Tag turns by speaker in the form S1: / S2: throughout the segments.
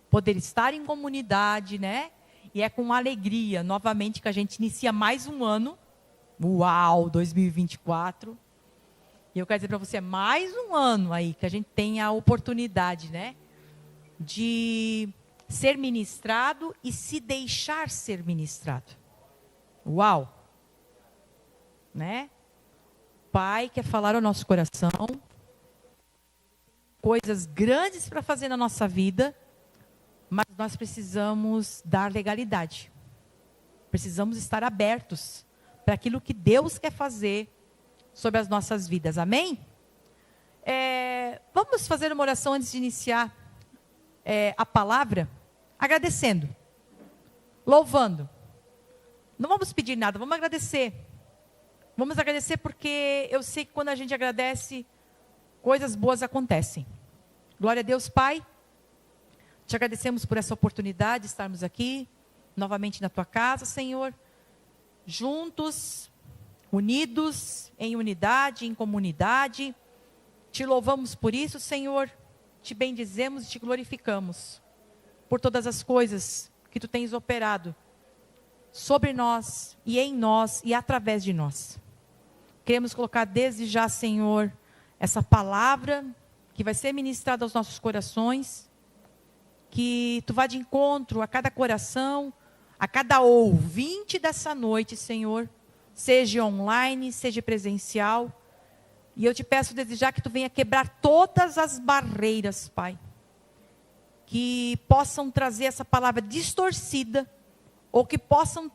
S1: poder estar em comunidade, né? E é com alegria, novamente, que a gente inicia mais um ano. Uau, 2024. E eu quero dizer para você, mais um ano aí, que a gente tem a oportunidade, né? De ser ministrado e se deixar ser ministrado. Uau! Né? Pai quer falar ao nosso coração. Coisas grandes para fazer na nossa vida. Mas nós precisamos dar legalidade. Precisamos estar abertos para aquilo que Deus quer fazer sobre as nossas vidas. Amém? Vamos fazer uma oração antes de iniciar a palavra, agradecendo, louvando. Não vamos pedir nada, vamos agradecer. Vamos agradecer porque eu sei que quando a gente agradece, coisas boas acontecem. Glória a Deus, Pai. Te agradecemos por essa oportunidade de estarmos aqui, novamente na Tua casa, Senhor. Juntos, unidos, em unidade, em comunidade. Te louvamos por isso, Senhor. Te bendizemos e te glorificamos. Por todas as coisas que Tu tens operado sobre nós e em nós e através de nós. Queremos colocar desde já, Senhor, essa palavra que vai ser ministrada aos nossos corações. Que Tu vá de encontro a cada coração, a cada ouvinte dessa noite, Senhor. Seja online, seja presencial. E eu te peço desde já que Tu venha quebrar todas as barreiras, Pai. Que possam trazer essa palavra distorcida. Ou que possam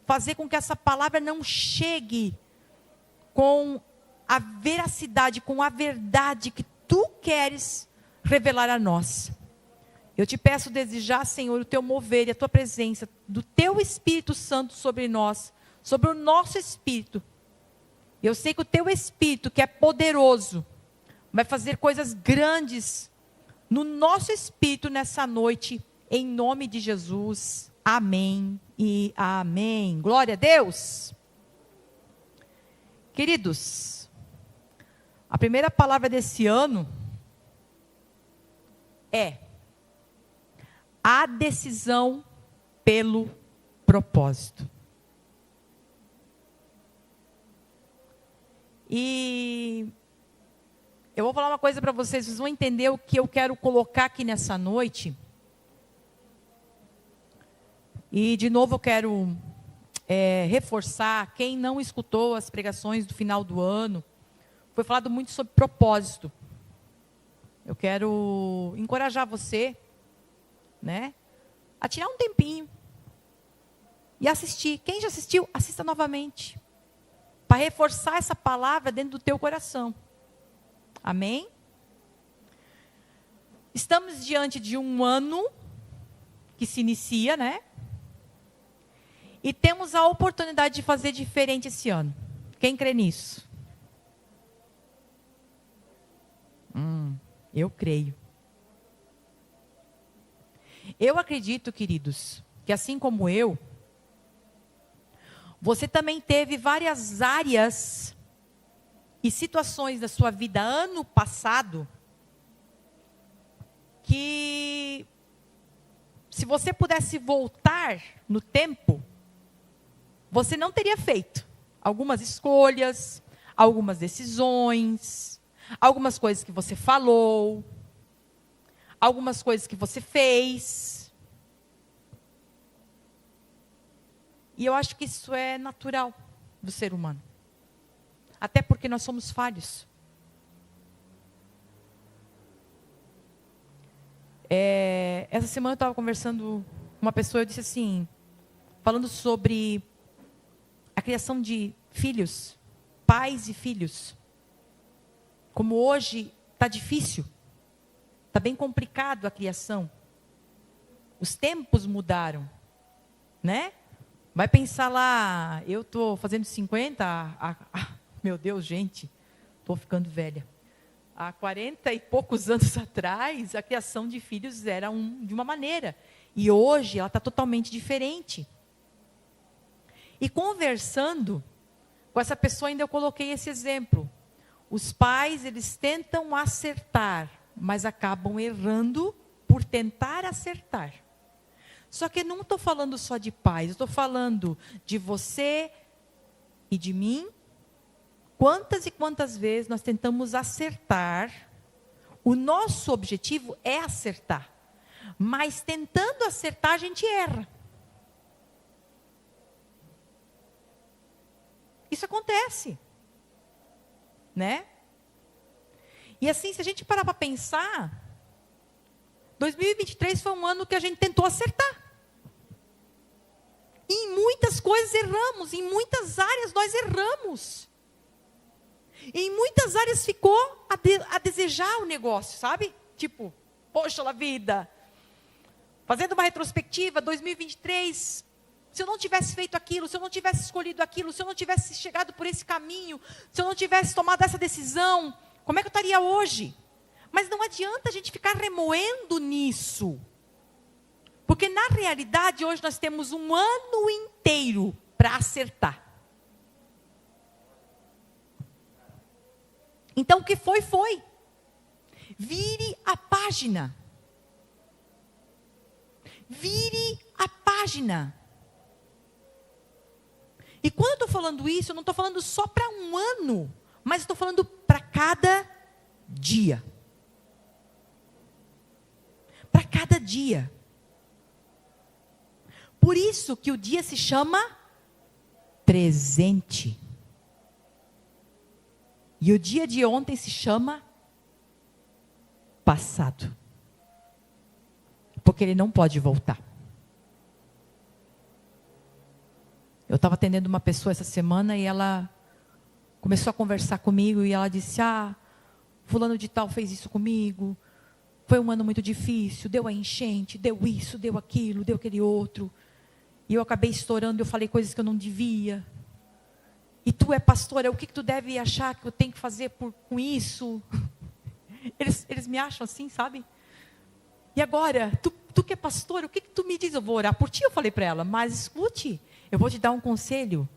S1: fazer com que essa palavra não chegue com a veracidade, com a verdade que Tu queres revelar a nós. Eu te peço desde já, Senhor, o Teu mover e a Tua presença, do Teu Espírito Santo sobre nós, sobre o nosso espírito. Eu sei que o Teu Espírito, que é poderoso, vai fazer coisas grandes no nosso espírito nessa noite, em nome de Jesus. Amém e amém. Glória a Deus. Queridos, a primeira palavra desse ano é a decisão pelo propósito. E eu vou falar uma coisa para vocês, vocês vão entender o que eu quero colocar aqui nessa noite. E de novo eu quero reforçar, quem não escutou as pregações do final do ano, foi falado muito sobre propósito. Eu quero encorajar você, né, a tirar um tempinho e assistir. Quem já assistiu, assista novamente, para reforçar essa palavra dentro do teu coração. Amém? Estamos diante de um ano que se inicia, né? E temos a oportunidade de fazer diferente esse ano. Quem crê nisso? Eu creio. Eu acredito, queridos, que assim como eu, você também teve várias áreas e situações da sua vida ano passado que, se você pudesse voltar no tempo, você não teria feito algumas escolhas, algumas decisões, algumas coisas que você falou, algumas coisas que você fez. E eu acho que isso é natural do ser humano. Até porque nós somos falhos. Essa semana eu estava conversando com uma pessoa, eu disse assim, falando sobre a criação de filhos, pais e filhos. Como hoje está difícil, está bem complicado a criação. Os tempos mudaram, né? Vai pensar lá, eu estou fazendo 50, meu Deus, gente, estou ficando velha. Há 40 e poucos anos atrás, a criação de filhos era de uma maneira. E hoje ela está totalmente diferente. E conversando com essa pessoa, ainda eu coloquei esse exemplo. Os pais, eles tentam acertar, mas acabam errando por tentar acertar. Só que eu não estou falando só de pais, eu estou falando de você e de mim. Quantas e quantas vezes nós tentamos acertar, o nosso objetivo é acertar, mas tentando acertar a gente erra. Isso acontece, né? E assim, se a gente parar para pensar, 2023 foi um ano que a gente tentou acertar. E em muitas coisas erramos, em muitas áreas nós erramos. Em muitas áreas ficou a desejar o negócio, sabe? Tipo, poxa la vida. Fazendo uma retrospectiva, 2023, se eu não tivesse feito aquilo, se eu não tivesse escolhido aquilo, se eu não tivesse chegado por esse caminho, se eu não tivesse tomado essa decisão, como é que eu estaria hoje? Mas não adianta a gente ficar remoendo nisso. Porque na realidade, hoje nós temos um ano inteiro para acertar. Então o que foi, foi. Vire a página. Vire a página. E quando eu estou falando isso, eu não estou falando só para um ano, mas estou falando para cada dia. Para cada dia. Por isso que o dia se chama presente. E o dia de ontem se chama passado. Porque ele não pode voltar. Eu estava atendendo uma pessoa essa semana e ela começou a conversar comigo e ela disse, fulano de tal fez isso comigo, foi um ano muito difícil, deu a enchente, deu isso, deu aquilo, deu aquele outro. E eu acabei estourando, eu falei coisas que eu não devia. E tu é pastora, o que tu deve achar que eu tenho que fazer com isso? Eles me acham assim, sabe? E agora, tu que é pastora, o que tu me diz? Eu vou orar por ti, eu falei para ela. Mas escute, eu vou te dar um conselho.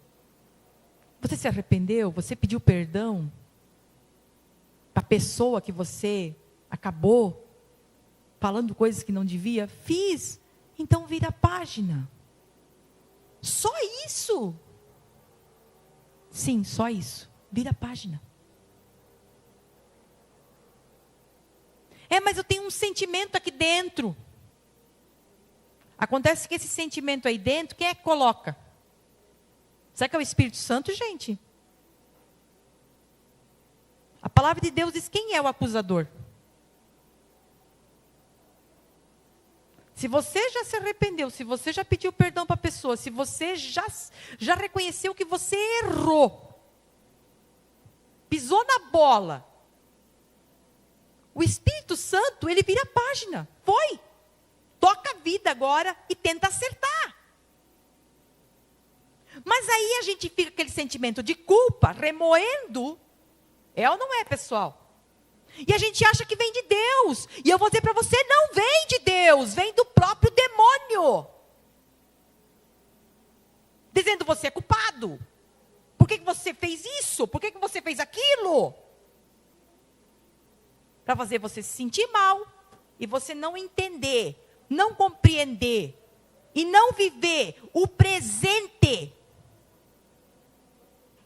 S1: Você se arrependeu? Você pediu perdão? Para a pessoa que você acabou falando coisas que não devia? Fiz. Então vira a página. Só isso. Sim, só isso. Vira a página. Mas eu tenho um sentimento aqui dentro. Acontece que esse sentimento aí dentro, quem é que coloca? Será que é o Espírito Santo, gente? A palavra de Deus diz quem é o acusador. Se você já se arrependeu, se você já pediu perdão para a pessoa, se você já reconheceu que você errou, pisou na bola, o Espírito Santo, ele vira a página. Foi. Toca a vida agora e tenta acertar. Mas aí a gente fica com aquele sentimento de culpa, remoendo. É ou não é, pessoal? E a gente acha que vem de Deus. E eu vou dizer para você, não vem de Deus, vem do próprio demônio. Dizendo, você é culpado. Por que você fez isso? Por que você fez aquilo? Para fazer você se sentir mal. E você não entender, não compreender. E não viver o presente.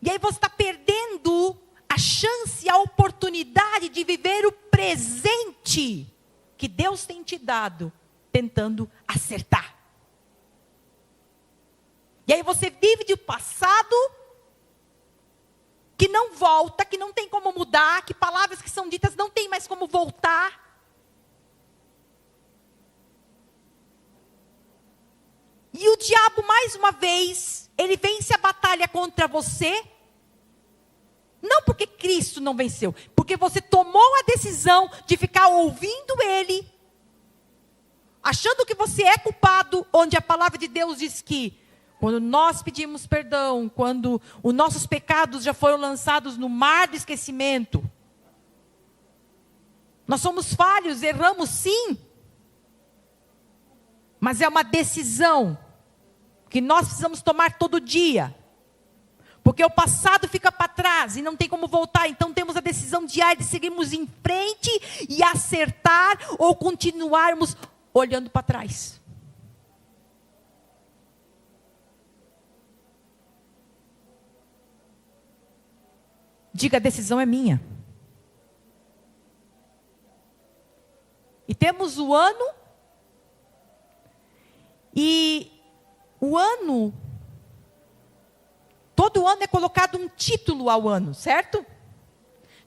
S1: E aí você está perdendo a chance, a oportunidade de viver o presente que Deus tem te dado, tentando acertar. E aí você vive de um passado que não volta, que não tem como mudar, que palavras que são ditas não tem mais como voltar. E o diabo, mais uma vez, ele vence a batalha contra você. Não porque Cristo não venceu, porque você tomou a decisão de ficar ouvindo Ele, achando que você é culpado, onde a palavra de Deus diz que, quando nós pedimos perdão, quando os nossos pecados já foram lançados no mar do esquecimento, nós somos falhos, erramos sim, mas é uma decisão que nós precisamos tomar todo dia. Porque o passado fica para trás e não tem como voltar. Então temos a decisão diária de seguirmos em frente e acertar ou continuarmos olhando para trás. Diga, a decisão é minha. E temos o ano. E o ano, todo ano é colocado um título ao ano, certo?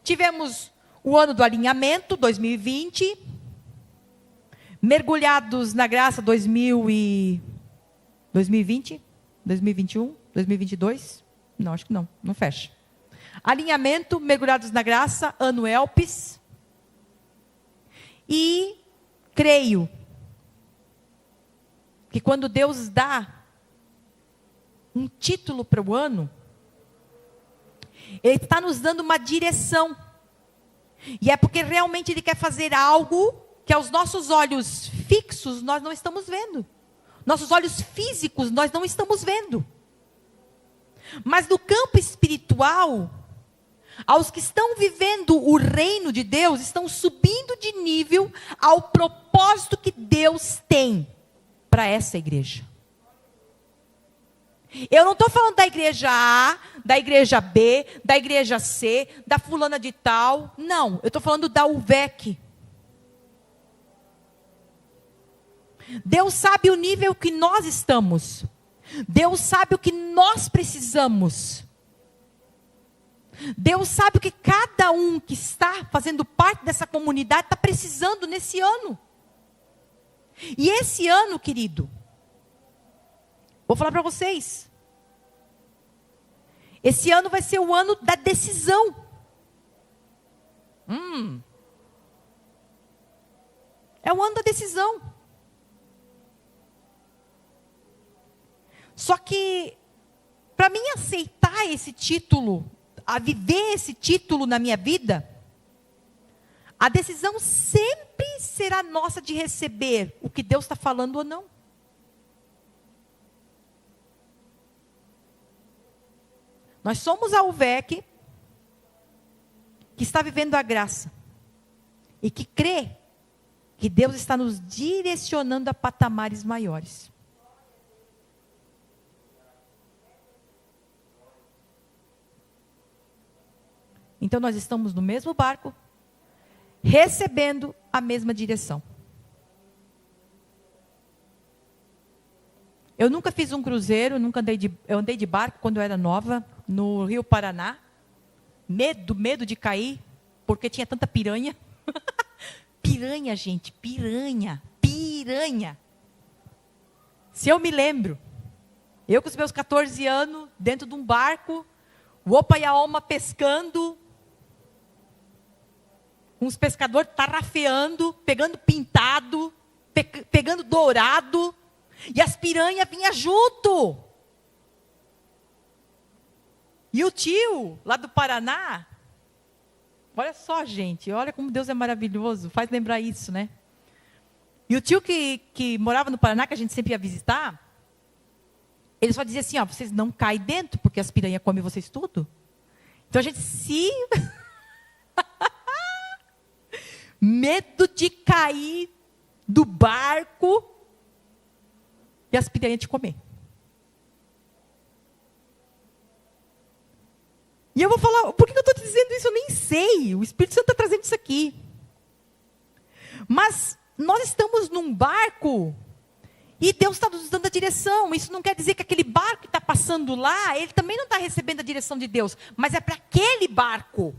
S1: Tivemos o ano do alinhamento, 2020. Mergulhados na graça, 2020, 2021, 2022. Não, acho que não fecha. Alinhamento, mergulhados na graça, ano Elpis. E creio que quando Deus dá um título para o ano, Ele está nos dando uma direção. E é porque realmente Ele quer fazer algo que aos nossos olhos fixos nós não estamos vendo. Nossos olhos físicos nós não estamos vendo. Mas no campo espiritual, aos que estão vivendo o reino de Deus, estão subindo de nível ao propósito que Deus tem para essa igreja. Eu não estou falando da igreja A, da igreja B, da igreja C, da fulana de tal. Não, eu estou falando da UVEC. Deus sabe o nível que nós estamos. Deus sabe o que nós precisamos. Deus sabe o que cada um que está fazendo parte dessa comunidade está precisando nesse ano. E esse ano, querido, vou falar para vocês. Esse ano vai ser o ano da decisão. É o ano da decisão. Só que, para mim aceitar esse título, a viver esse título na minha vida, a decisão sempre será nossa de receber o que Deus está falando ou não. Nós somos a UVEC que está vivendo a graça e que crê que Deus está nos direcionando a patamares maiores. Então nós estamos no mesmo barco, recebendo a mesma direção. Eu nunca fiz um cruzeiro, eu andei de barco quando eu era nova, no Rio Paraná. Medo de cair, porque tinha tanta piranha. Piranha, gente, piranha. Se eu me lembro, eu com os meus 14 anos, dentro de um barco, o Opa e a Oma pescando, uns pescadores tarrafeando, pegando pintado, pegando dourado, e as piranhas vinham junto. E o tio, lá do Paraná, olha só, gente, olha como Deus é maravilhoso, faz lembrar isso, né? E o tio que morava no Paraná, que a gente sempre ia visitar, ele só dizia assim, ó, vocês não caem dentro, porque as piranhas comem vocês tudo. Então a gente medo de cair do barco e as piranhas te comer. E eu vou falar, por que eu estou dizendo isso? Eu nem sei. O Espírito Santo está trazendo isso aqui. Mas nós estamos num barco e Deus está nos dando a direção. Isso não quer dizer que aquele barco que está passando lá, ele também não está recebendo a direção de Deus. Mas é para aquele barco.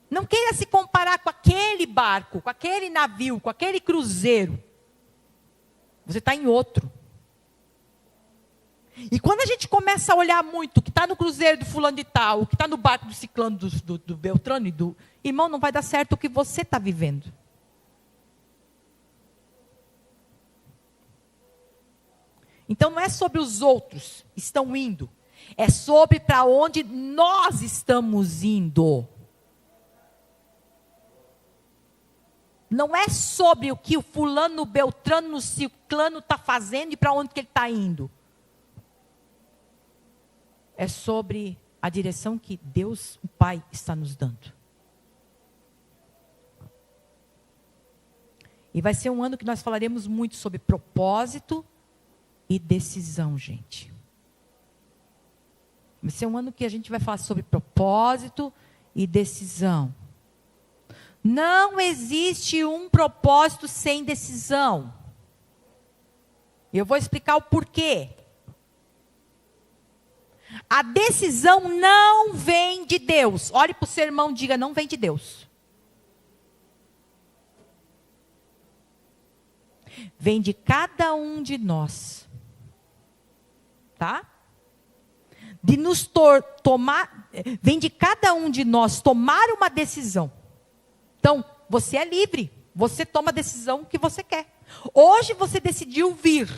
S1: Não queira se comparar com aquele barco, com aquele navio, com aquele cruzeiro. Você está em outro. E quando a gente começa a olhar muito, o que está no cruzeiro do fulano de tal, o que está no barco do ciclano, do Beltrano, irmão, não vai dar certo o que você está vivendo. Então não é sobre os outros estão indo, é sobre para onde nós estamos indo. Não é sobre o que o fulano, o Beltrano, o ciclano está fazendo e para onde que ele está indo. é sobre a direção que Deus, o Pai, está nos dando. E vai ser um ano que nós falaremos muito sobre propósito e decisão, gente. Vai ser um ano que a gente vai falar sobre propósito e decisão. Não existe um propósito sem decisão. Eu vou explicar o porquê. A decisão não vem de Deus. Olhe para o seu irmão e diga, não vem de Deus. Vem de cada um de nós. Tá? De nos tomar, vem de cada um de nós tomar uma decisão. Então, você é livre. Você toma a decisão que você quer. Hoje você decidiu vir.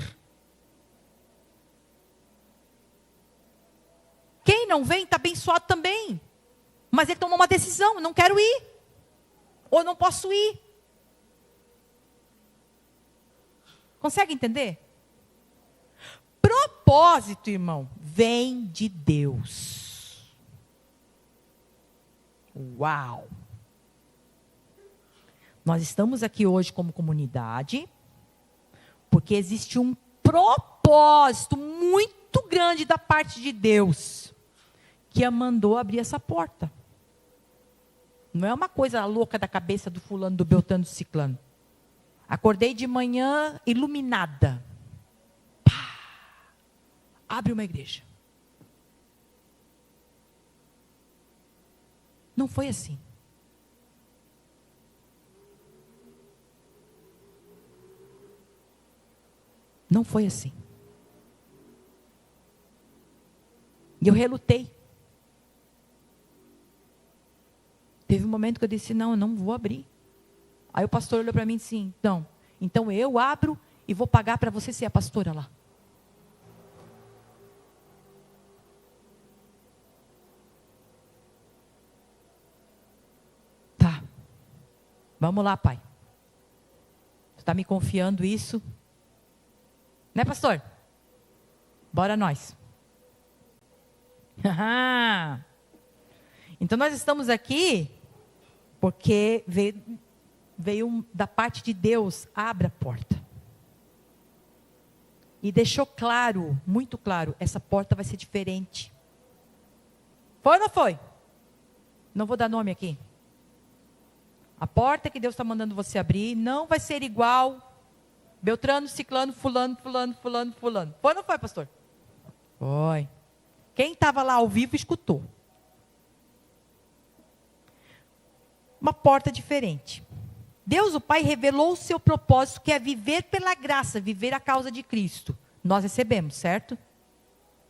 S1: Quem não vem está abençoado também. Mas ele tomou uma decisão, eu não quero ir. Ou não posso ir. Consegue entender? Propósito, irmão, vem de Deus. Uau! Nós estamos aqui hoje como comunidade, porque existe um propósito muito grande da parte de Deus, que a mandou abrir essa porta. Não é uma coisa louca da cabeça do fulano, do beltrano, do ciclano. Acordei de manhã iluminada. Pá! Abre uma igreja. Não foi assim. Não foi assim. E eu relutei. Teve um momento que eu disse, não, eu não vou abrir. Aí o pastor olhou para mim e disse, então eu abro e vou pagar para você ser a pastora lá. Tá. Vamos lá, pai. Tu está me confiando isso? Né, pastor? Bora nós. Então nós estamos aqui porque veio da parte de Deus, abre a porta. E deixou claro, muito claro, essa porta vai ser diferente. Foi ou não foi? Não vou dar nome aqui. A porta que Deus está mandando você abrir não vai ser igual Beltrano, Ciclano, fulano. Foi ou não foi, pastor? Foi. Quem estava lá ao vivo escutou. Uma porta diferente. Deus, o Pai, revelou o seu propósito, que é viver pela graça, viver a causa de Cristo. Nós recebemos, certo?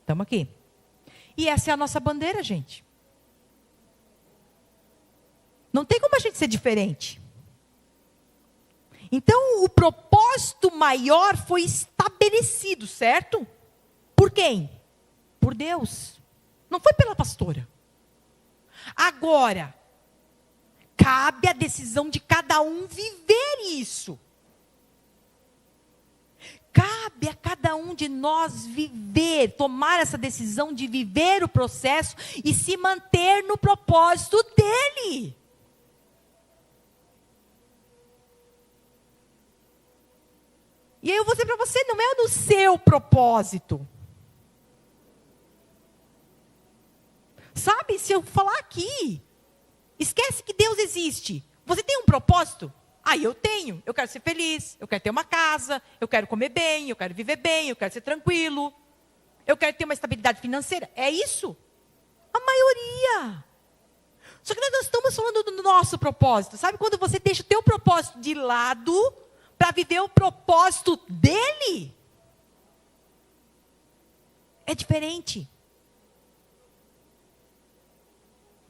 S1: Estamos aqui. E essa é a nossa bandeira, gente. Não tem como a gente ser diferente. Então, o propósito maior foi estabelecido, certo? Por quem? Por Deus. Não foi pela pastora. Agora, cabe a decisão de cada um viver isso. Cabe a cada um de nós viver, tomar essa decisão de viver o processo e se manter no propósito dele. E aí eu vou dizer para você, não é no seu propósito. Sabe, se eu falar aqui, esquece que Deus existe. Você tem um propósito? Eu tenho. Eu quero ser feliz, eu quero ter uma casa, eu quero comer bem, eu quero viver bem, eu quero ser tranquilo. Eu quero ter uma estabilidade financeira. É isso? A maioria. Só que nós não estamos falando do nosso propósito. Sabe quando você deixa o teu propósito de lado para viver o propósito dele? É diferente.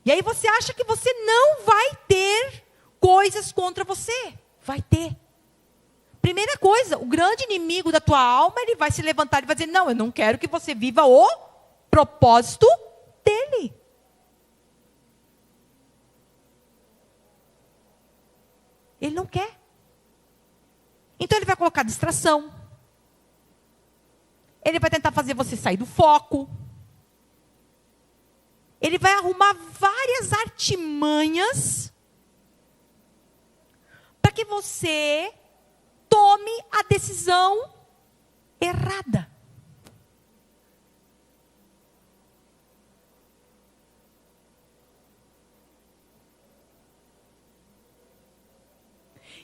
S1: E aí você acha que você não vai ter coisas contra você. Vai ter. Primeira coisa, o grande inimigo da tua alma, ele vai se levantar e vai dizer, não, eu não quero que você viva o propósito dele. Ele não quer. Então ele vai colocar distração. Ele vai tentar fazer você sair do foco. Ele vai arrumar várias artimanhas para que você tome a decisão errada.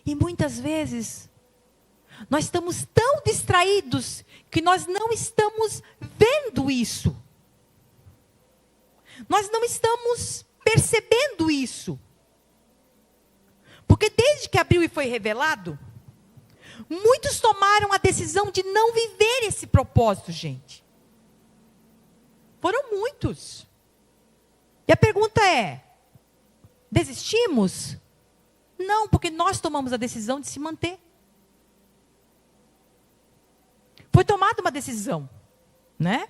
S1: E muitas vezes, nós estamos tão distraídos que nós não estamos vendo isso. Nós não estamos percebendo isso. Porque desde que abriu e foi revelado, muitos tomaram a decisão de não viver esse propósito, gente. Foram muitos. E a pergunta é: desistimos? Não, porque nós tomamos a decisão de se manter. Foi tomada uma decisão, né?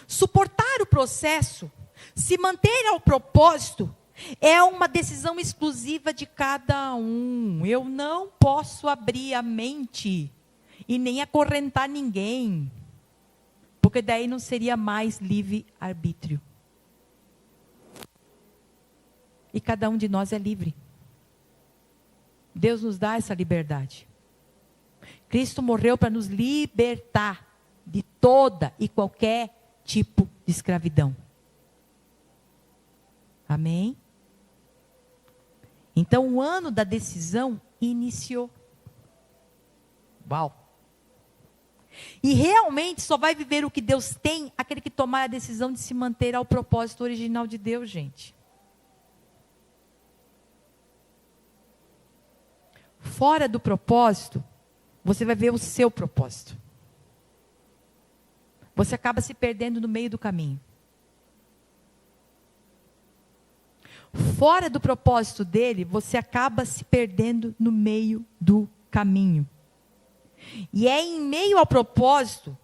S1: Suportar o processo, se manter ao propósito, é uma decisão exclusiva de cada um. Eu não posso abrir a mente e nem acorrentar ninguém, porque daí não seria mais livre-arbítrio. E cada um de nós é livre. Deus nos dá essa liberdade. Cristo morreu para nos libertar de toda e qualquer tipo de escravidão. Amém? Então o ano da decisão iniciou. Uau! E realmente só vai viver o que Deus tem aquele que tomar a decisão de se manter ao propósito original de Deus, gente. Fora do propósito, você vai ver o seu propósito. Você acaba se perdendo no meio do caminho. Fora do propósito dele, você acaba se perdendo no meio do caminho. E é em meio ao propósito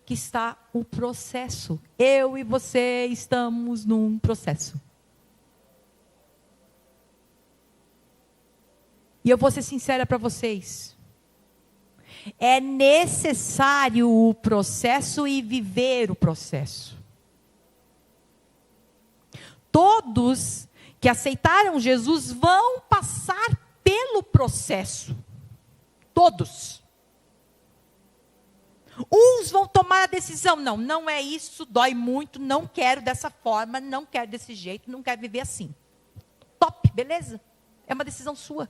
S1: que está o processo. Eu e você estamos num processo. E eu vou ser sincera para vocês. É necessário o processo e viver o processo. Todos que aceitaram Jesus vão passar pelo processo. Todos. Uns vão tomar a decisão, não é isso, dói muito, não quero dessa forma, não quero desse jeito, não quero viver assim. Top, beleza? É uma decisão sua.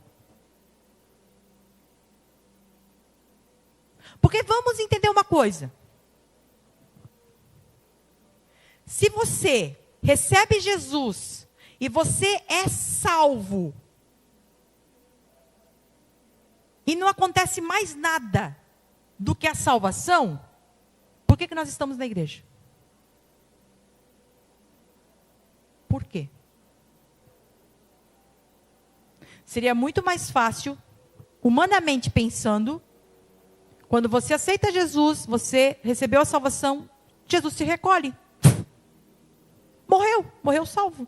S1: Porque vamos entender uma coisa. Se você recebe Jesus e você é salvo, e não acontece mais nada do que a salvação, por que nós estamos na igreja? Por quê? Seria muito mais fácil, humanamente pensando, quando você aceita Jesus, você recebeu a salvação, Jesus te recolhe. Morreu salvo.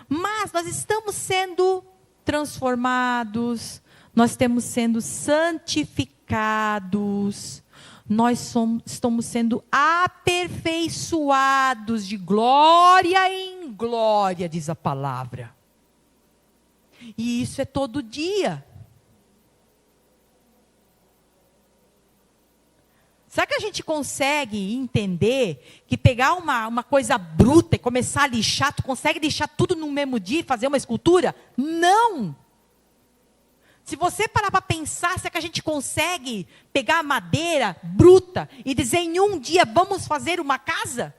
S1: Mas nós estamos sendo transformados, nós estamos sendo santificados, estamos sendo aperfeiçoados de glória em glória, diz a palavra. E isso é todo dia. Será que a gente consegue entender que pegar uma coisa bruta e começar a lixar, tu consegue lixar tudo no mesmo dia e fazer uma escultura? Não! Se você parar para pensar, será que a gente consegue pegar a madeira bruta e dizer em um dia, vamos fazer uma casa?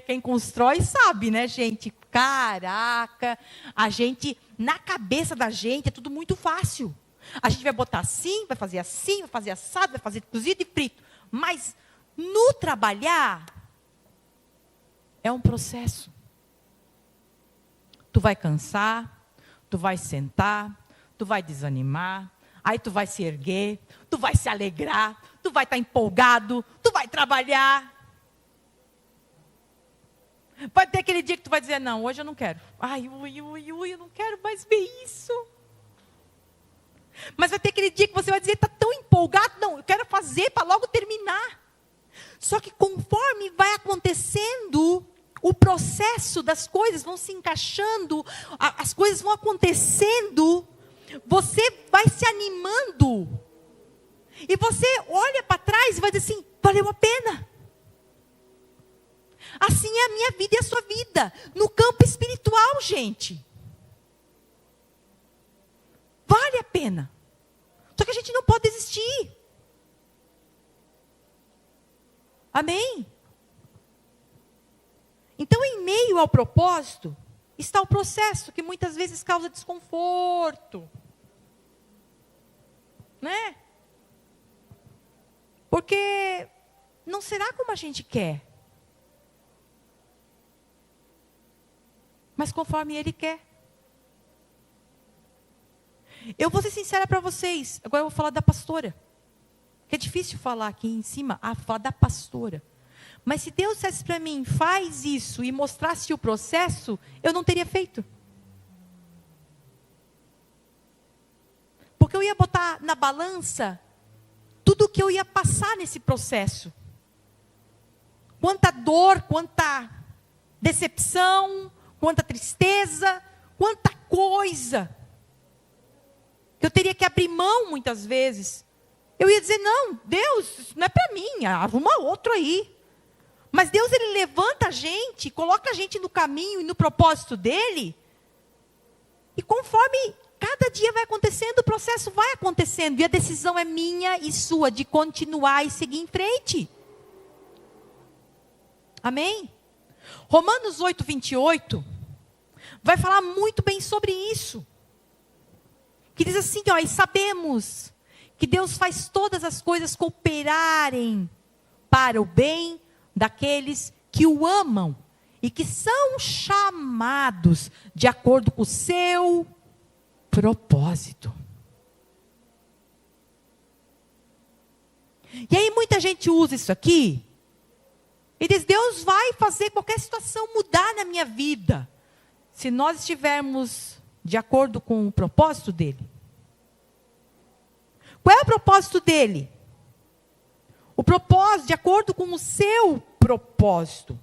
S1: Quem constrói sabe, né, gente? Caraca, a gente, na cabeça da gente, é tudo muito fácil. A gente vai botar assim, vai fazer assado, vai fazer cozido e frito. Mas no trabalhar é um processo. Tu vai cansar, tu vai sentar, tu vai desanimar, aí tu vai se erguer, tu vai se alegrar, tu vai estar empolgado, tu vai trabalhar. Vai ter aquele dia que tu vai dizer, não, hoje eu não quero. Ai, eu não quero mais ver isso. Mas vai ter aquele dia que você vai dizer, está tão empolgado, não, eu quero fazer para logo terminar. Só que conforme vai acontecendo o processo das coisas vão se encaixando, as coisas vão acontecendo, você vai se animando. E você olha para trás e vai dizer assim, valeu a pena. Assim é a minha vida e a sua vida, no campo espiritual, gente. Vale a pena. Só que a gente não pode desistir. Amém? Então, em meio ao propósito, está o processo, que muitas vezes causa desconforto. Né? Porque não será como a gente quer. Mas conforme Ele quer. Eu vou ser sincera para vocês. Agora eu vou falar da pastora. Que é difícil falar aqui em cima. Falar da pastora. Mas se Deus dissesse para mim, faz isso e mostrasse o processo, eu não teria feito. Porque eu ia botar na balança tudo o que eu ia passar nesse processo. Quanta dor, quanta decepção, quanta tristeza, quanta coisa. Que eu teria que abrir mão muitas vezes. Eu ia dizer, não, Deus, isso não é para mim, arruma outro aí. Mas Deus, Ele levanta a gente, coloca a gente no caminho e no propósito dEle. E conforme cada dia vai acontecendo, o processo vai acontecendo. E a decisão é minha e sua, de continuar e seguir em frente. Amém? Romanos 8, 28, vai falar muito bem sobre isso. Que diz assim, ó, e sabemos que Deus faz todas as coisas cooperarem para o bem daqueles que o amam e que são chamados de acordo com o seu propósito. E aí muita gente usa isso aqui e diz, Deus vai fazer qualquer situação mudar na minha vida, se nós estivermos de acordo com o propósito dEle. Qual é o propósito dEle? O propósito de acordo com o seu propósito.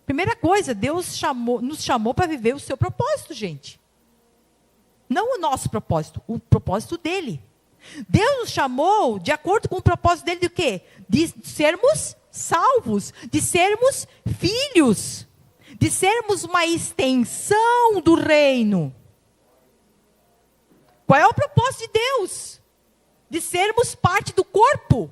S1: Primeira coisa, Deus nos chamou para viver o seu propósito, gente. Não o nosso propósito, o propósito dEle. Deus nos chamou de acordo com o propósito dEle de quê? De sermos salvos, de sermos filhos, de sermos uma extensão do reino. Qual é o propósito de Deus? De sermos parte do corpo.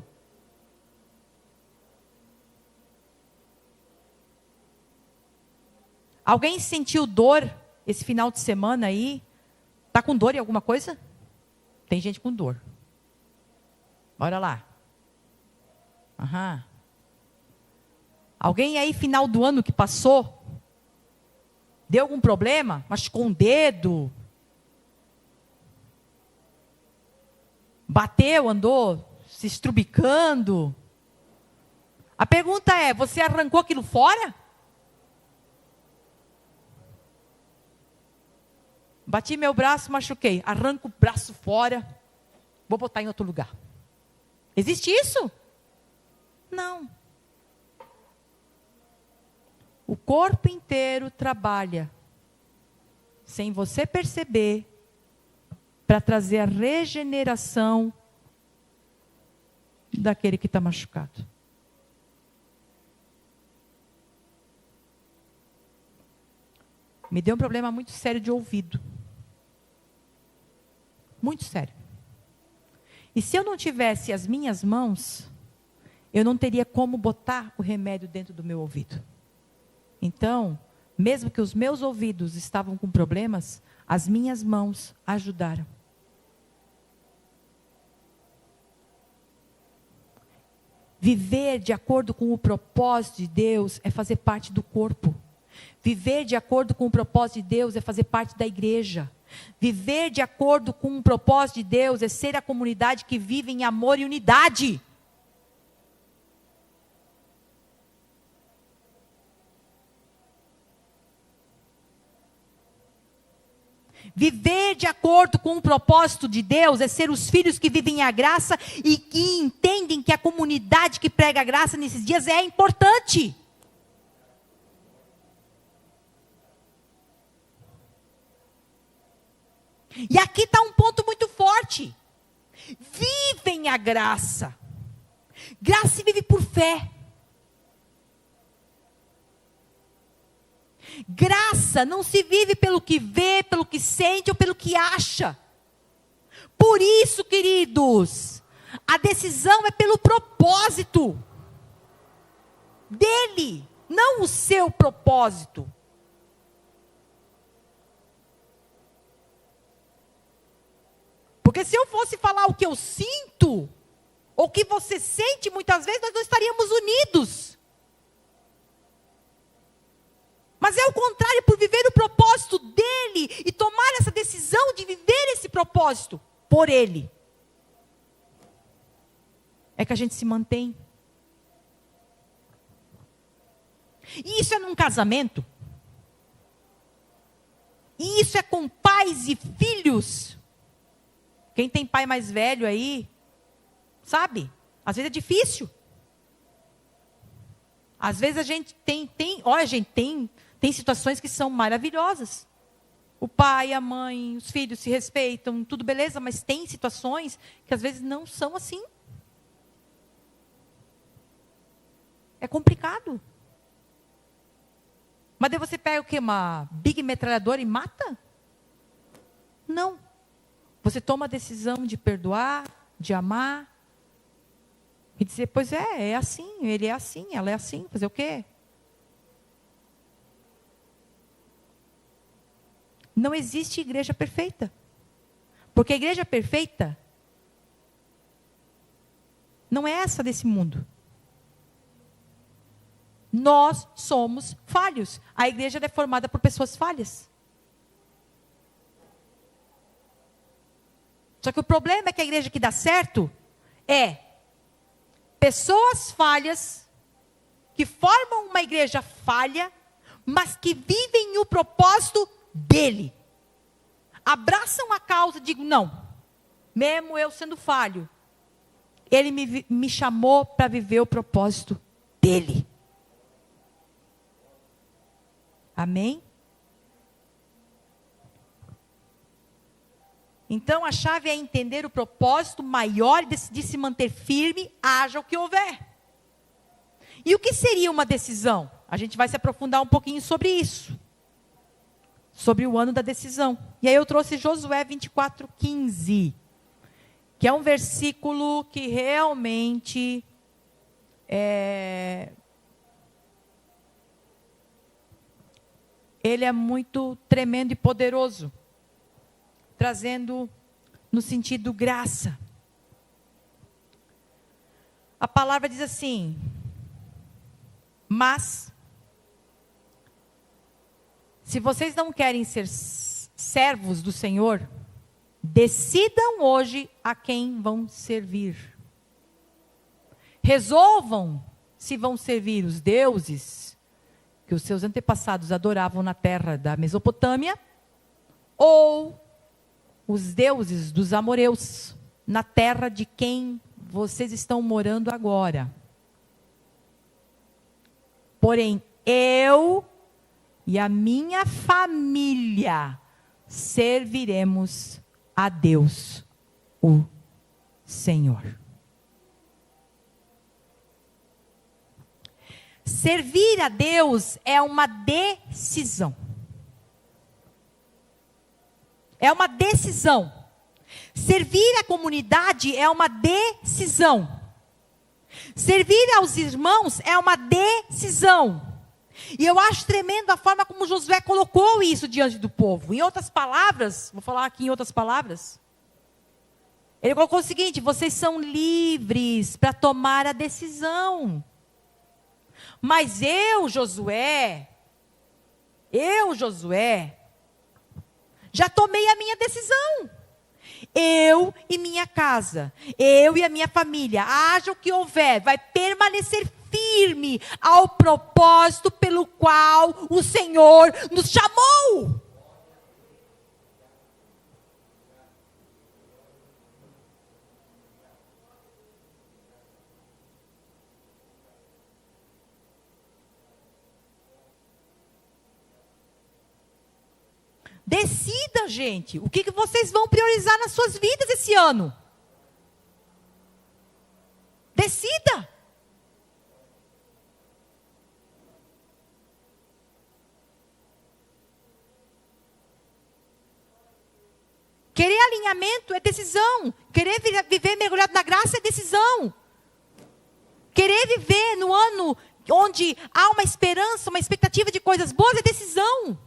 S1: Alguém sentiu dor esse final de semana aí? Está com dor em alguma coisa? Tem gente com dor. Bora lá. Aham. Alguém aí, final do ano que passou, deu algum problema? Machucou um dedo? Bateu, andou se estrubicando? A pergunta é, você arrancou aquilo fora? Bati meu braço, machuquei. Arranco o braço fora, vou botar em outro lugar. Existe isso? Não. O corpo inteiro trabalha, sem você perceber, para trazer a regeneração daquele que está machucado. Me deu um problema muito sério de ouvido. Muito sério. E se eu não tivesse as minhas mãos, eu não teria como botar o remédio dentro do meu ouvido. Então, mesmo que os meus ouvidos estavam com problemas, as minhas mãos ajudaram. Viver de acordo com o propósito de Deus é fazer parte do corpo. Viver de acordo com o propósito de Deus é fazer parte da igreja. Viver de acordo com o propósito de Deus é ser a comunidade que vive em amor e unidade. Viver de acordo com o propósito de Deus é ser os filhos que vivem a graça e que entendem que a comunidade que prega a graça nesses dias é importante. E aqui está um ponto muito forte. Vivem a graça. Graça se vive por fé. Graça não se vive pelo que vê, pelo que sente ou pelo que acha. Por isso, queridos, a decisão é pelo propósito dele, não o seu propósito. Porque se eu fosse falar o que eu sinto, ou o que você sente, muitas vezes nós não estaríamos unidos. Mas é o contrário, por viver o propósito dele e tomar essa decisão de viver esse propósito por ele, é que a gente se mantém. E isso é num casamento. E isso é com pais e filhos. Quem tem pai mais velho aí, sabe? Às vezes é difícil. Às vezes a gente tem situações que são maravilhosas. O pai, a mãe, os filhos se respeitam, tudo beleza, mas tem situações que às vezes não são assim. É complicado. Mas daí você pega o quê? Uma big metralhadora e mata? Não. Você toma a decisão de perdoar, de amar. E dizer, pois é assim, ele é assim, ela é assim, fazer o quê? Não existe igreja perfeita. Porque a igreja perfeita não é essa desse mundo. Nós somos falhos. A igreja é formada por pessoas falhas. Só que o problema é que a igreja que dá certo é pessoas falhas que formam uma igreja falha, mas que vivem o propósito dele. Abraçam a causa e digam, não, mesmo eu sendo falho, ele me chamou para viver o propósito dele. Amém? Então a chave é entender o propósito maior e decidir se manter firme, haja o que houver. E o que seria uma decisão? A gente vai se aprofundar um pouquinho sobre isso. Sobre o ano da decisão. E aí eu trouxe Josué 24:15. Que é um versículo que realmente ele é muito tremendo e poderoso. Trazendo no sentido graça. A palavra diz assim: mas, se vocês não querem ser servos do Senhor, decidam hoje a quem vão servir. Resolvam se vão servir os deuses que os seus antepassados adoravam na terra da Mesopotâmia, ou os deuses dos amoreus, na terra de quem vocês estão morando agora. Porém, eu e a minha família serviremos a Deus, o Senhor. Servir a Deus é uma decisão. É uma decisão. Servir a comunidade é uma decisão. Servir aos irmãos é uma decisão. E eu acho tremendo a forma como Josué colocou isso diante do povo. Em outras palavras, vou falar aqui em outras palavras. Ele colocou o seguinte: vocês são livres para tomar a decisão. Mas eu, Josué, já tomei a minha decisão. Eu e minha casa, eu e a minha família, haja o que houver, vai permanecer firme ao propósito pelo qual o Senhor nos chamou. Decida, gente, o que vocês vão priorizar nas suas vidas esse ano. Decida. Querer alinhamento é decisão. Querer viver mergulhado na graça é decisão. Querer viver no ano onde há uma esperança, uma expectativa de coisas boas é decisão.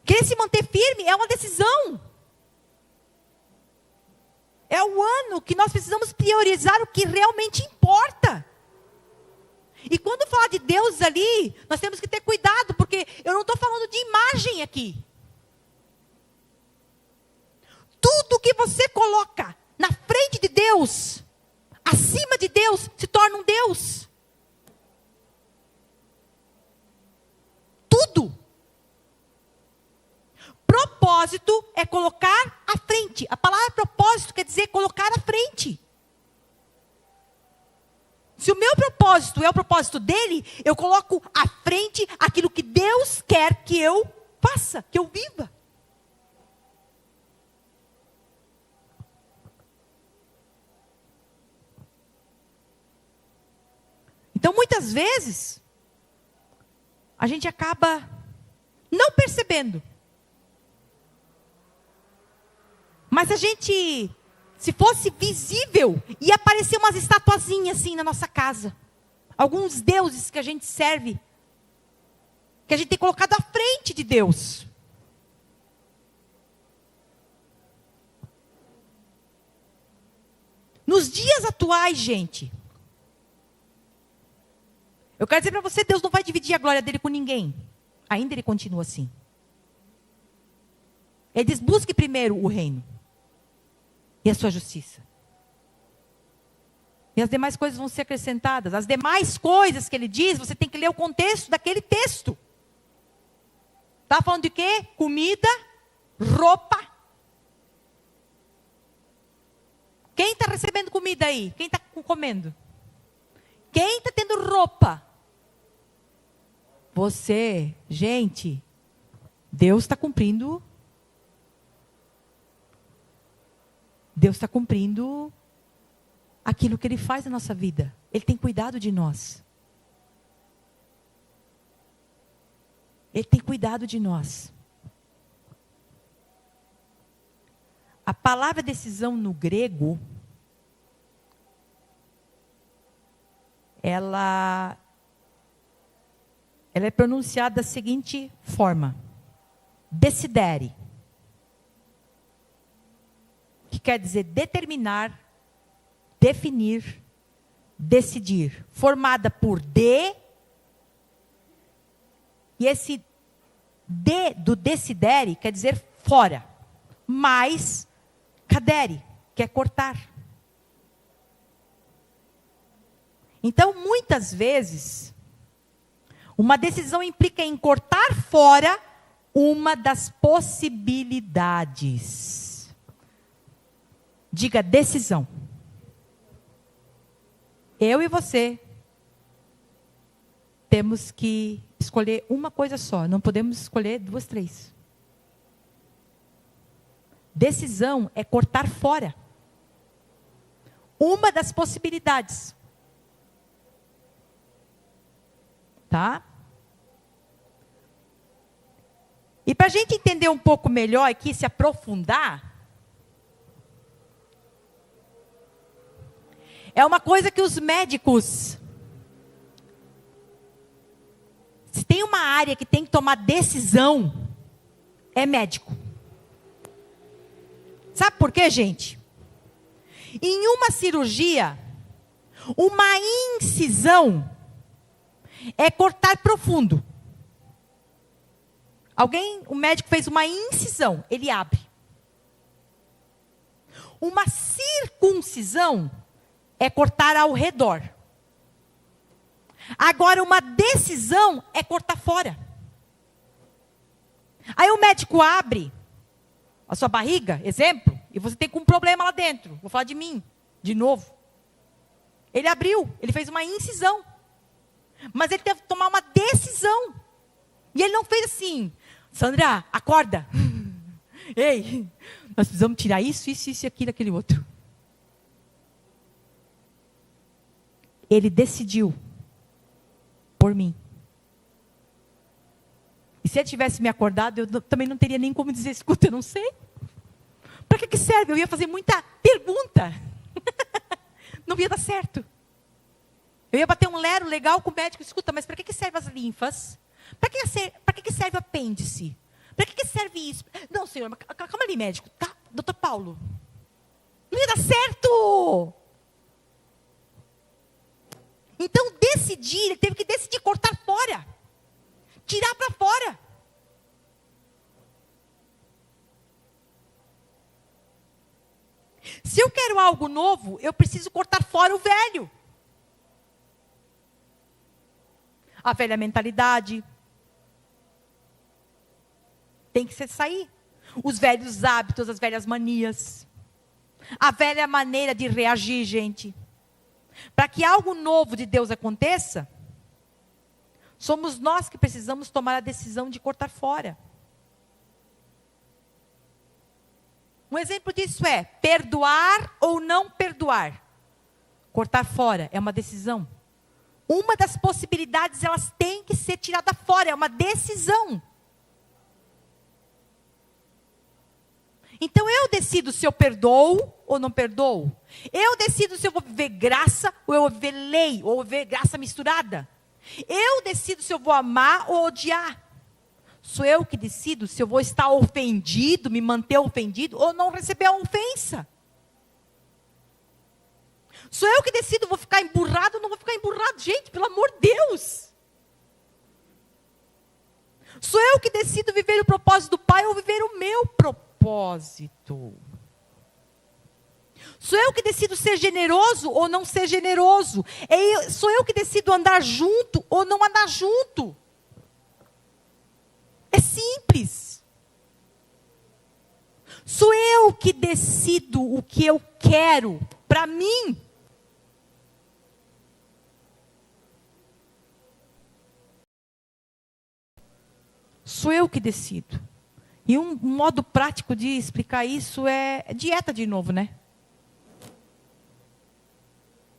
S1: Querer se manter firme é uma decisão. É o ano que nós precisamos priorizar o que realmente importa. E quando falar de Deus ali, nós temos que ter cuidado, porque eu não estou falando de imagem aqui. Tudo que você coloca na frente de Deus, acima de Deus, se torna um Deus. Tudo. Propósito é colocar à frente. A palavra propósito quer dizer colocar à frente. Se o meu propósito é o propósito dele, eu coloco à frente aquilo que Deus quer que eu faça, que eu viva. Então, muitas vezes, a gente acaba não percebendo. Mas a gente, se fosse visível, ia aparecer umas estatuazinhas assim na nossa casa. Alguns deuses que a gente serve, que a gente tem colocado à frente de Deus. Nos dias atuais, gente, eu quero dizer para você, Deus não vai dividir a glória dele com ninguém. Ainda ele continua assim. Ele diz, busque primeiro o reino e a sua justiça. E as demais coisas vão ser acrescentadas. As demais coisas que ele diz, você tem que ler o contexto daquele texto. Está falando de quê? Comida, roupa. Quem está recebendo comida aí? Quem está comendo? Quem está tendo roupa? Você, gente, Deus está cumprindo. Deus está cumprindo aquilo que Ele faz na nossa vida. Ele tem cuidado de nós. Ele tem cuidado de nós. A palavra decisão no grego, ela é pronunciada da seguinte forma: decidere, que quer dizer determinar, definir, decidir, formada por de, e esse de do decidere quer dizer fora, mais cadere, que é cortar. Então, muitas vezes, uma decisão implica em cortar fora uma das possibilidades. Diga decisão. Eu e você temos que escolher uma coisa só. Não podemos escolher 2, 3. Decisão é cortar fora uma das possibilidades. Tá? E para a gente entender um pouco melhor aqui, se aprofundar, é uma coisa que os médicos, se tem uma área que tem que tomar decisão, é médico. Sabe por quê, gente? Em uma cirurgia, uma incisão é cortar profundo. O médico fez uma incisão, ele abre. Uma circuncisão é cortar ao redor. Agora, uma decisão é cortar fora. Aí o médico abre a sua barriga, exemplo, e você tem um problema lá dentro. Vou falar de mim, de novo. Ele abriu, ele fez uma incisão. Mas ele teve que tomar uma decisão. E ele não fez assim: Sandra, acorda. Ei, nós precisamos tirar isso, aquilo, aquele outro. Ele decidiu por mim. E se ele tivesse me acordado, eu também não teria nem como dizer: escuta, eu não sei. Para que serve? Eu ia fazer muita pergunta. Não ia dar certo. Eu ia bater um lero legal com o médico: escuta, mas para que serve as linfas? Para que serve o apêndice? Para que serve isso? Não, senhor, calma ali, médico. Tá, doutor Paulo. Não ia dar certo. Então, ele teve que decidir cortar fora. Tirar para fora. Se eu quero algo novo, eu preciso cortar fora o velho. A velha mentalidade tem que sair. Os velhos hábitos, as velhas manias. A velha maneira de reagir, gente. Para que algo novo de Deus aconteça, somos nós que precisamos tomar a decisão de cortar fora. Um exemplo disso é perdoar ou não perdoar. Cortar fora é uma decisão. Uma das possibilidades, elas têm que ser tiradas fora, é uma decisão. Então eu decido se eu perdoo ou não perdoo. Eu decido se eu vou viver graça ou eu vou viver lei, ou viver graça misturada. Eu decido se eu vou amar ou odiar. Sou eu que decido se eu vou estar ofendido, me manter ofendido, ou não receber a ofensa. Sou eu que decido, vou ficar emburrado ou não vou ficar emburrado. Gente, pelo amor de Deus. Sou eu que decido viver o propósito do Pai ou viver o meu propósito. Sou eu que decido ser generoso ou não ser generoso. Sou eu que decido andar junto ou não andar junto. É simples. Sou eu que decido o que eu quero para mim. Sou eu que decido. E um modo prático de explicar isso é dieta de novo, né?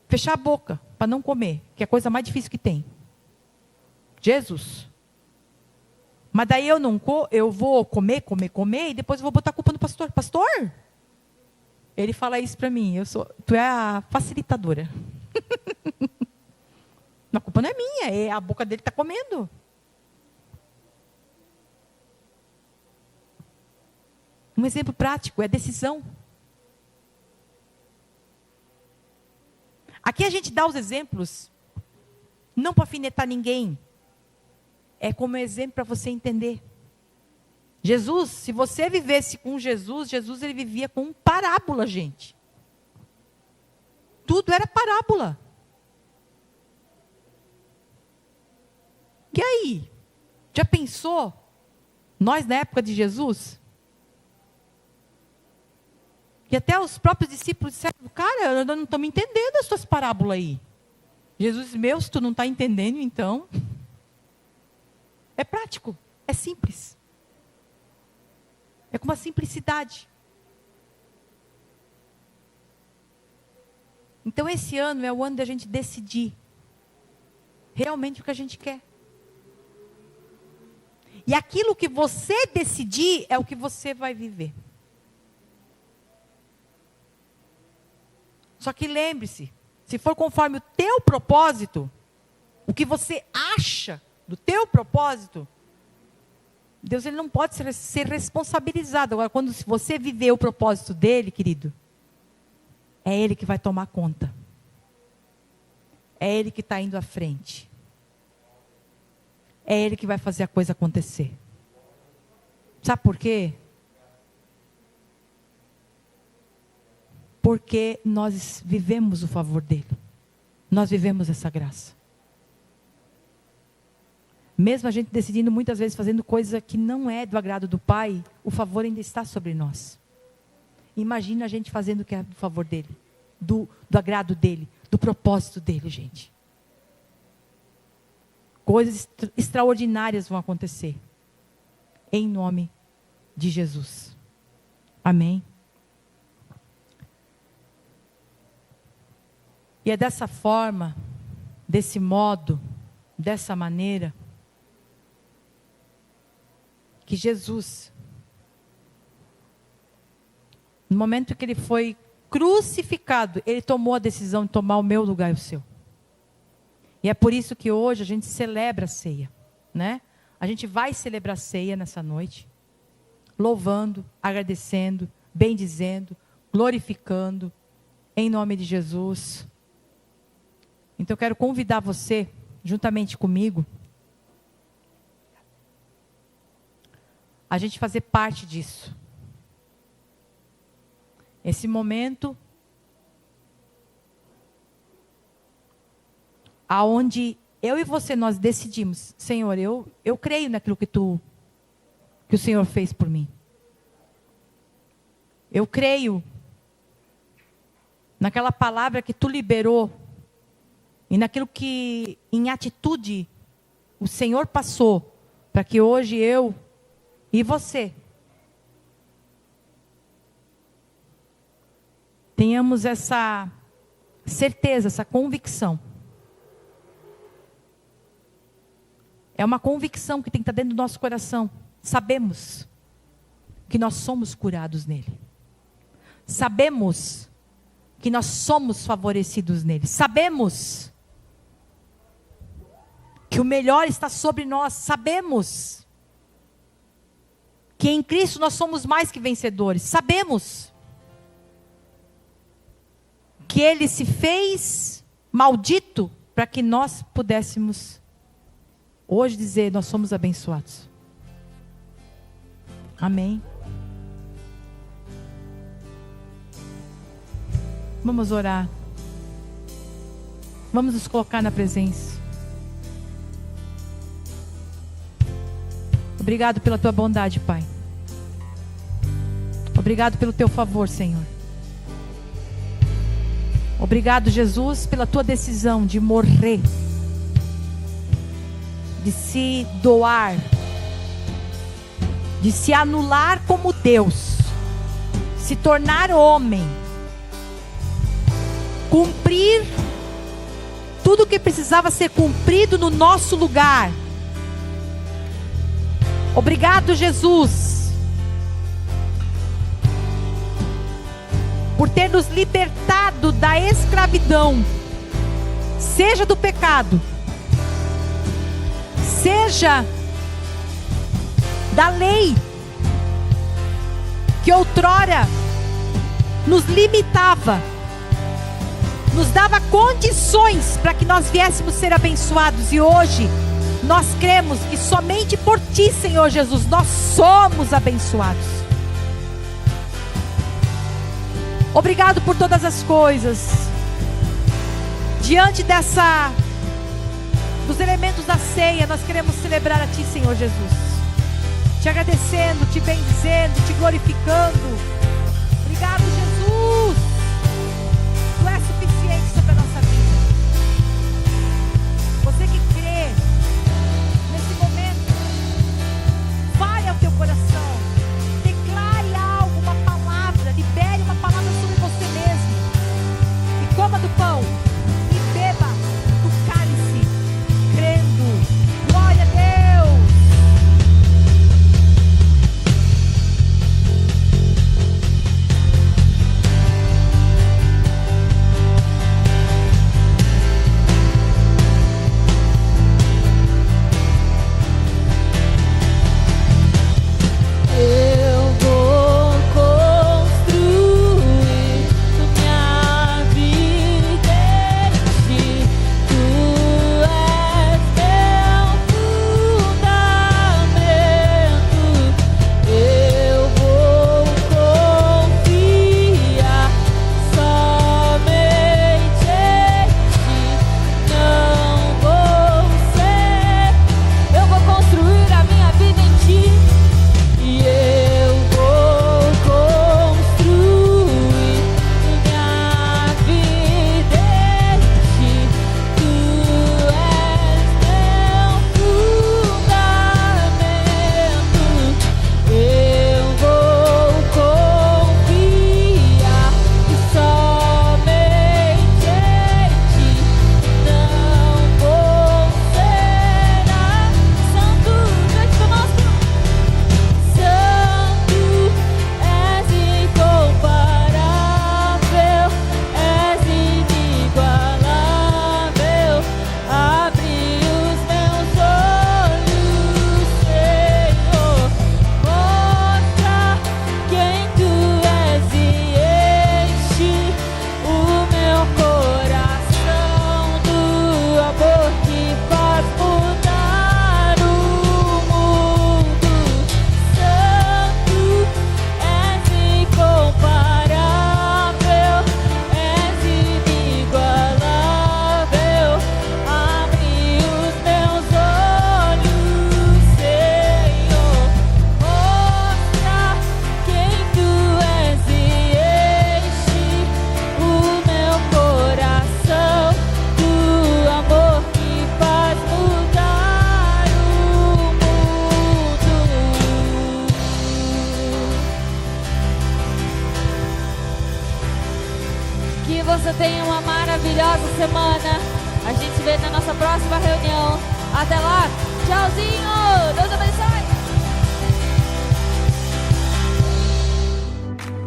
S1: Fechar a boca para não comer, que é a coisa mais difícil que tem. Jesus. Mas daí eu vou comer, e depois eu vou botar a culpa no pastor. Pastor? Ele fala isso para mim: tu é a facilitadora. A culpa não é minha, é a boca dele que está comendo. Um exemplo prático é decisão. Aqui a gente dá os exemplos, não para alfinetar ninguém. É como exemplo para você entender. Jesus, se você vivesse com Jesus ele vivia com parábola, gente. Tudo era parábola. E aí? Já pensou? Nós na época de Jesus? E até os próprios discípulos disseram: cara, eu não estou me entendendo as suas parábolas aí. Jesus disse: se tu não está entendendo, então... É prático, é simples. É com uma simplicidade. Então esse ano é o ano da gente decidir realmente o que a gente quer. E aquilo que você decidir é o que você vai viver. Só que lembre-se, se for conforme o teu propósito, o que você acha do teu propósito, Deus ele não pode ser responsabilizado. Agora, quando você viver o propósito dele, querido, é ele que vai tomar conta. É ele que está indo à frente. É ele que vai fazer a coisa acontecer. Sabe por quê? Porque nós vivemos o favor dele. Nós vivemos essa graça. Mesmo a gente decidindo muitas vezes fazendo coisa que não é do agrado do Pai, o favor ainda está sobre nós. Imagina a gente fazendo o que é do favor dele, do agrado dele, do propósito dele, gente. Coisas extraordinárias vão acontecer. Em nome de Jesus. Amém. E é dessa forma, desse modo, dessa maneira, que Jesus, no momento que ele foi crucificado, ele tomou a decisão de tomar o meu lugar e o seu. E é por isso que hoje a gente celebra a ceia, né? A gente vai celebrar a ceia nessa noite, louvando, agradecendo, bendizendo, glorificando, em nome de Jesus. Então eu quero convidar você, juntamente comigo, a gente fazer parte disso. Esse momento aonde eu e você, nós decidimos, Senhor, eu creio naquilo que o Senhor fez por mim. Eu creio naquela palavra que tu liberou e naquilo que, em atitude, o Senhor passou para que hoje eu e você tenhamos essa certeza, essa convicção. É uma convicção que tem que estar dentro do nosso coração. Sabemos que nós somos curados nele. Sabemos que nós somos favorecidos nele. Sabemos que o melhor está sobre nós. Sabemos que em Cristo nós somos mais que vencedores. Sabemos que ele se fez maldito para que nós pudéssemos hoje dizer, nós somos abençoados. Amém. Vamos orar. Vamos nos colocar na presença. Obrigado pela tua bondade, Pai. Obrigado pelo teu favor, Senhor. Obrigado, Jesus, pela tua decisão de morrer, de se doar, de se anular como Deus, se tornar homem, cumprir tudo o que precisava ser cumprido no nosso lugar. Obrigado, Jesus, por ter nos libertado da escravidão, seja do pecado, seja da lei, que outrora nos limitava, nos dava condições para que nós viéssemos ser abençoados. E hoje nós cremos que somente por Ti, Senhor Jesus, nós somos abençoados. Obrigado por todas as coisas. Diante dos elementos da ceia, nós queremos celebrar a Ti, Senhor Jesus, te agradecendo, te bendizendo, te glorificando. Obrigado, Jesus. Tu és suficiente sobre a nossa vida. Você que crê nesse momento, vai ao teu coração, declare algo, uma palavra, libere uma palavra sobre você mesmo, e coma do pão e beba do cálice, crendo. Glória a Deus.
S2: você tenha uma maravilhosa semana. A gente se vê na nossa próxima reunião. Até lá. Tchauzinho. Deus abençoe.